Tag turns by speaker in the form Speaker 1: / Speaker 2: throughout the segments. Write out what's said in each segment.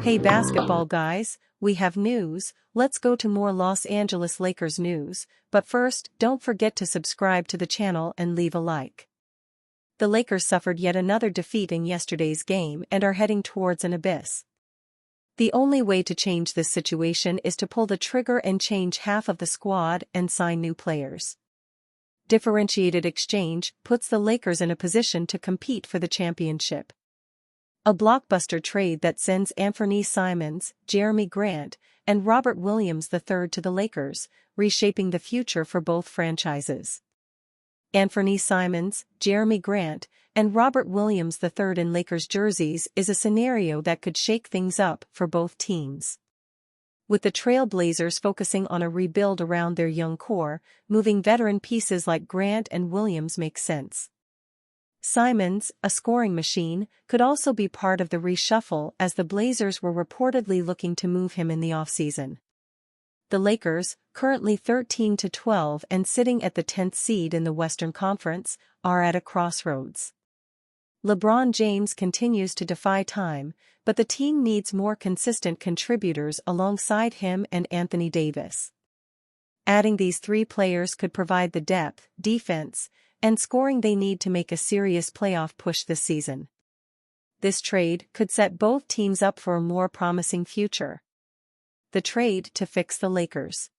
Speaker 1: Hey basketball guys, we have news. Let's go to more Los Angeles Lakers news, but first, don't forget to subscribe to the channel and leave a like. The Lakers suffered yet another defeat in yesterday's game and are heading towards an abyss. The only way to change this situation is to pull the trigger and change half of the squad and sign new players. Differentiated exchange puts the Lakers in a position to compete for the championship. A blockbuster trade that sends Anfernee Simons, Jerami Grant, and Robert Williams III to the Lakers, reshaping the future for both franchises. Anfernee Simons, Jerami Grant, and Robert Williams III in Lakers jerseys is a scenario that could shake things up for both teams. With the Trail Blazers focusing on a rebuild around their young core, moving veteran pieces like Grant and Williams makes sense. Simons, a scoring machine, could also be part of the reshuffle as the Blazers were reportedly looking to move him in the offseason. The Lakers, currently 13-12 and sitting at the 10th seed in the Western Conference, are at a crossroads. LeBron James continues to defy time, but the team needs more consistent contributors alongside him and Anthony Davis. Adding these three players could provide the depth, defense, and scoring they need to make a serious playoff push this season. This trade could set both teams up for a more promising future. The trade to fix the Lakers.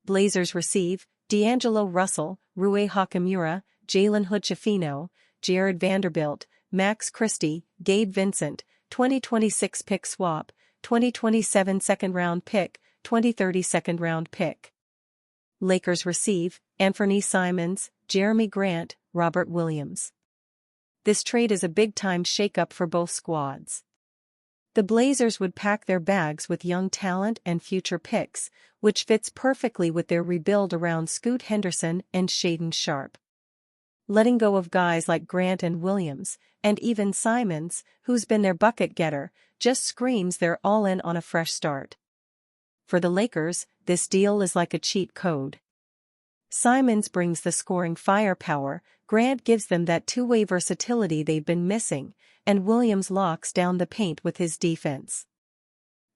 Speaker 1: Blazers receive D'Angelo Russell, Rui Hachimura, Jalen Hood-Schifino, Jared Vanderbilt, Max Christie, Gabe Vincent, 2026 pick swap, 2027 second-round pick, 2030 second-round pick. Lakers receive Anfernee Simons, Jerami Grant, Robert Williams. This trade is a big-time shakeup for both squads. The Blazers would pack their bags with young talent and future picks, which fits perfectly with their rebuild around Scoot Henderson and Shaedon Sharpe. Letting go of guys like Grant and Williams, and even Simons, who's been their bucket getter, just screams they're all in on a fresh start. For the Lakers, this deal is like a cheat code. Simons brings the scoring firepower, Grant gives them that two-way versatility they've been missing, and Williams locks down the paint with his defense.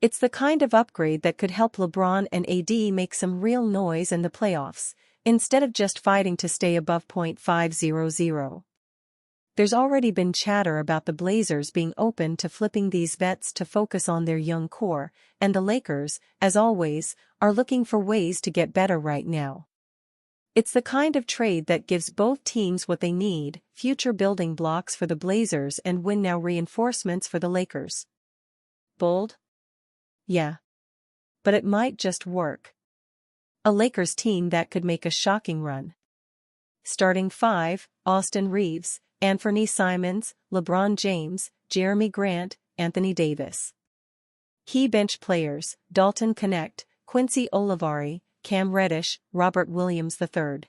Speaker 1: It's the kind of upgrade that could help LeBron and AD make some real noise in the playoffs, instead of just fighting to stay above .500. There's already been chatter about the Blazers being open to flipping these vets to focus on their young core, and the Lakers, as always, are looking for ways to get better right now. It's the kind of trade that gives both teams what they need, future building blocks for the Blazers and win-now reinforcements for the Lakers. Bold? Yeah. But it might just work. A Lakers team that could make a shocking run. Starting 5, Austin Reaves, Anfernee Simons, LeBron James, Jerami Grant, Anthony Davis. Key bench players, Dalton Knecht, Quincy Olivari, Cam Reddish, Robert Williams III.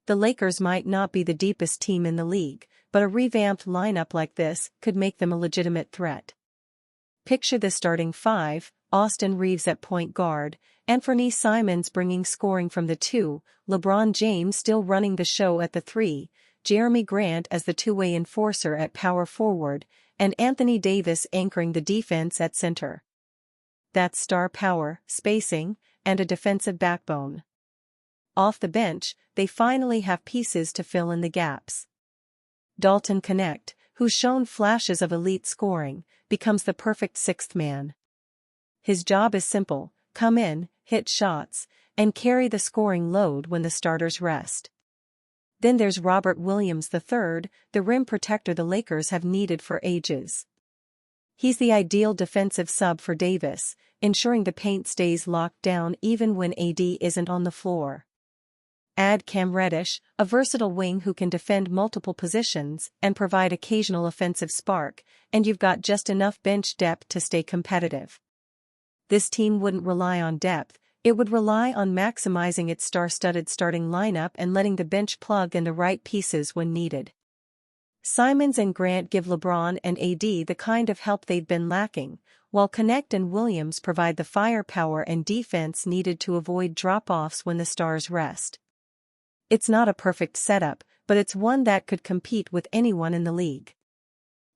Speaker 1: The Lakers might not be the deepest team in the league, but a revamped lineup like this could make them a legitimate threat. Picture the starting 5, Austin Reaves at point guard, Anfernee Simons bringing scoring from the 2, LeBron James still running the show at the 3, Jerami Grant as the two-way enforcer at power forward, and Anthony Davis anchoring the defense at center. That's star power, spacing, and a defensive backbone. Off the bench, they finally have pieces to fill in the gaps. Dalton Knecht, who's shown flashes of elite scoring, becomes the perfect sixth man. His job is simple: come in, hit shots, and carry the scoring load when the starters rest. Then there's Robert Williams III, the rim protector the Lakers have needed for ages. He's the ideal defensive sub for Davis, ensuring the paint stays locked down even when AD isn't on the floor. Add Cam Reddish, a versatile wing who can defend multiple positions and provide occasional offensive spark, and you've got just enough bench depth to stay competitive. This team wouldn't rely on depth, it would rely on maximizing its star-studded starting lineup and letting the bench plug in the right pieces when needed. Simons and Grant give LeBron and AD the kind of help they've been lacking, while Knecht and Williams provide the firepower and defense needed to avoid drop-offs when the stars rest. It's not a perfect setup, but it's one that could compete with anyone in the league.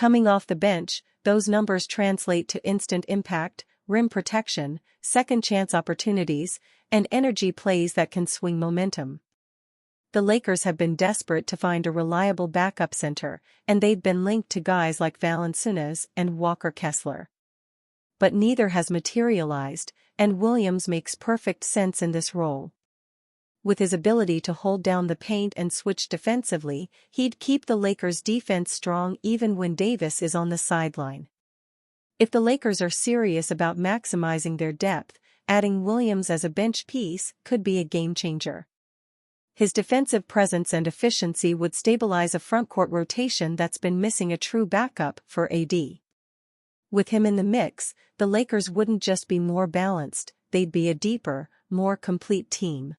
Speaker 1: Coming off the bench, those numbers translate to instant impact, rim protection, second-chance opportunities, and energy plays that can swing momentum. The Lakers have been desperate to find a reliable backup center, and they've been linked to guys like Valanciunas and Walker Kessler. But neither has materialized, and Williams makes perfect sense in this role. With his ability to hold down the paint and switch defensively, he'd keep the Lakers' defense strong even when Davis is on the sideline. If the Lakers are serious about maximizing their depth, adding Williams as a bench piece could be a game-changer. His defensive presence and efficiency would stabilize a frontcourt rotation that's been missing a true backup for AD. With him in the mix, the Lakers wouldn't just be more balanced, they'd be a deeper, more complete team.